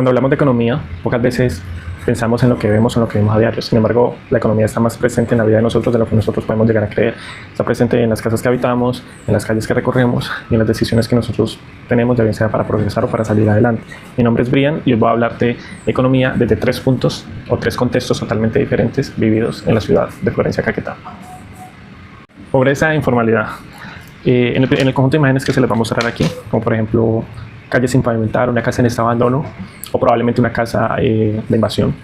Cuando hablamos de economía, pocas veces pensamos en lo que vemos o en lo que vemos a diario. Sin embargo, la economía está más presente en la vida de nosotros de lo que nosotros podemos llegar a creer. Está presente en las casas que habitamos, en las calles que recorremos y en las decisiones que nosotros tenemos, ya bien sea para progresar o para salir adelante. Mi nombre es Brian y hoy voy a hablar de economía desde 3 puntos o 3 contextos totalmente diferentes vividos en la ciudad de Florencia, Caquetá. Pobreza e informalidad. En el conjunto de imágenes que se les va a mostrar aquí, como por ejemplo calles sin pavimentar, una casa en estado de abandono o probablemente una casa de invasión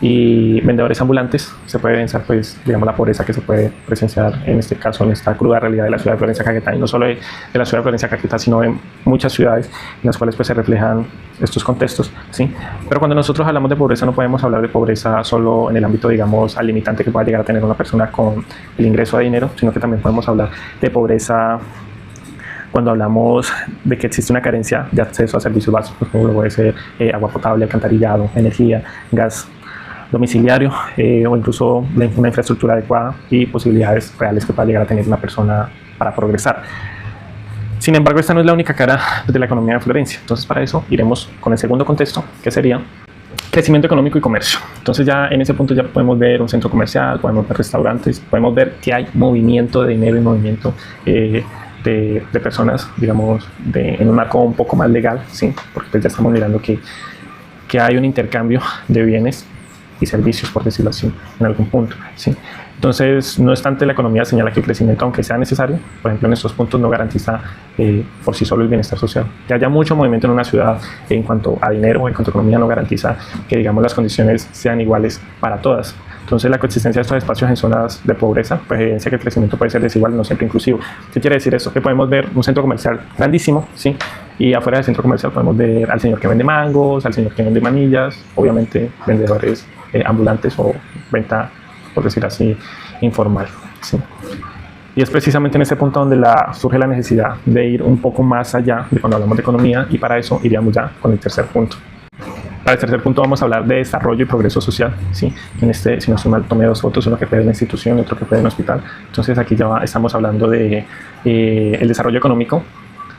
y vendedores ambulantes, se puede pensar, pues, digamos, la pobreza que se puede presenciar en este caso, en esta cruda realidad de la ciudad de Florencia, Caquetá, y no solo de la ciudad de Florencia, Caquetá, sino en muchas ciudades en las cuales pues se reflejan estos contextos, ¿sí? Pero cuando nosotros hablamos de pobreza no podemos hablar de pobreza solo en el ámbito, digamos, al limitante que pueda llegar a tener una persona con el ingreso de dinero, sino que también podemos hablar de pobreza cuando hablamos de que existe una carencia de acceso a servicios básicos, como puede ser agua potable, alcantarillado, energía, gas domiciliario o incluso una infraestructura adecuada y posibilidades reales que pueda llegar a tener una persona para progresar. Sin embargo, esta no es la única cara de la economía de Florencia. Entonces, para eso iremos con el segundo contexto, que sería crecimiento económico y comercio. Entonces, ya en ese punto ya podemos ver un centro comercial, podemos ver restaurantes, podemos ver que hay movimiento de dinero y movimiento de personas, digamos, en un marco un poco más legal, ¿sí? Porque pues ya estamos mirando que hay un intercambio de bienes y servicios, por decirlo así, en algún punto, ¿sí? Entonces, no obstante, la economía señala que el crecimiento, aunque sea necesario, por ejemplo, en estos puntos no garantiza por sí solo el bienestar social. Que haya mucho movimiento en una ciudad en cuanto a dinero o en cuanto a economía no garantiza que, digamos, las condiciones sean iguales para todas. Entonces, la coexistencia de estos espacios en zonas de pobreza pues evidencia que el crecimiento puede ser desigual, no siempre inclusivo. ¿Qué quiere decir esto? Que podemos ver un centro comercial grandísimo, ¿sí? Y afuera del centro comercial podemos ver al señor que vende mangos, al señor que vende manillas, obviamente vendedores ambulantes o venta, por decir así, informal, ¿sí? Y es precisamente en ese punto donde surge la necesidad de ir un poco más allá de cuando hablamos de economía, y para eso iríamos ya con el tercer punto. Para el tercer punto vamos a hablar de desarrollo y progreso social, ¿sí? En este, si no estoy mal, tomé 2 fotos, uno que fue de una institución y otro que fue de un hospital. Entonces aquí ya estamos hablando de el desarrollo económico,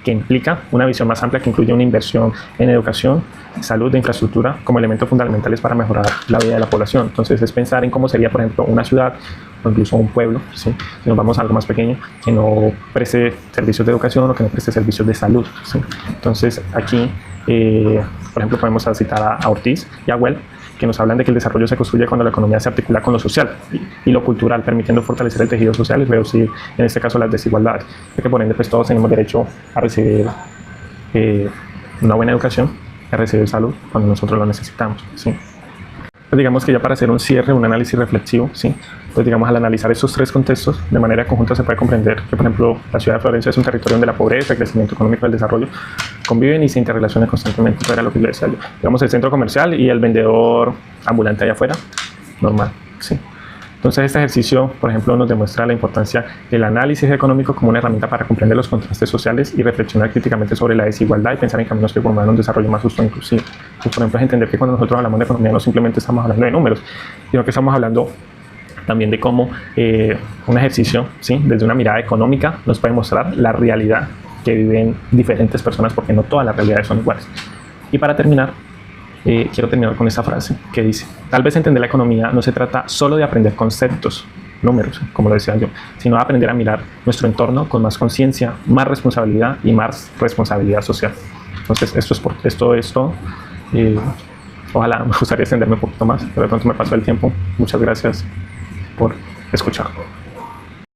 que implica una visión más amplia que incluye una inversión en educación, salud e infraestructura como elementos fundamentales para mejorar la vida de la población. Entonces es pensar en cómo sería, por ejemplo, una ciudad o incluso un pueblo, ¿sí? Si nos vamos a algo más pequeño, que no preste servicios de educación o que no preste servicios de salud, ¿sí? Entonces aquí, por ejemplo, podemos citar a Ortiz y a Well, que nos hablan de que el desarrollo se construye cuando la economía se articula con lo social y lo cultural, permitiendo fortalecer el tejido social y reducir, en este caso, las desigualdades. Ya que por ende, pues todos tenemos derecho a recibir una buena educación, a recibir salud cuando nosotros lo necesitamos, ¿sí? Pues digamos que ya para hacer un cierre, un análisis reflexivo, ¿sí? Pues digamos, al analizar estos 3 contextos de manera conjunta se puede comprender que, por ejemplo, la ciudad de Florencia es un territorio donde la pobreza, el crecimiento económico y el desarrollo conviven y se interrelacionan constantemente. Eso era lo que les decía yo. Digamos, el centro comercial y el vendedor ambulante allá afuera, normal, ¿sí? Entonces, este ejercicio, por ejemplo, nos demuestra la importancia del análisis económico como una herramienta para comprender los contrastes sociales y reflexionar críticamente sobre la desigualdad y pensar en caminos que promuevan un desarrollo más justo e inclusivo. Pues, por ejemplo, es entender que cuando nosotros hablamos de economía no simplemente estamos hablando de números, sino que estamos hablando también de cómo un ejercicio, ¿sí?, desde una mirada económica nos puede mostrar la realidad que viven diferentes personas, porque no todas las realidades son iguales. Y para terminar, quiero terminar con esta frase que dice: tal vez entender la economía no se trata solo de aprender conceptos, números, como lo decía yo, sino de aprender a mirar nuestro entorno con más conciencia, más responsabilidad y más responsabilidad social. Entonces, esto es todo. Ojalá me gustaría extenderme un poquito más, pero de pronto me pasó el tiempo. Muchas gracias por escuchar.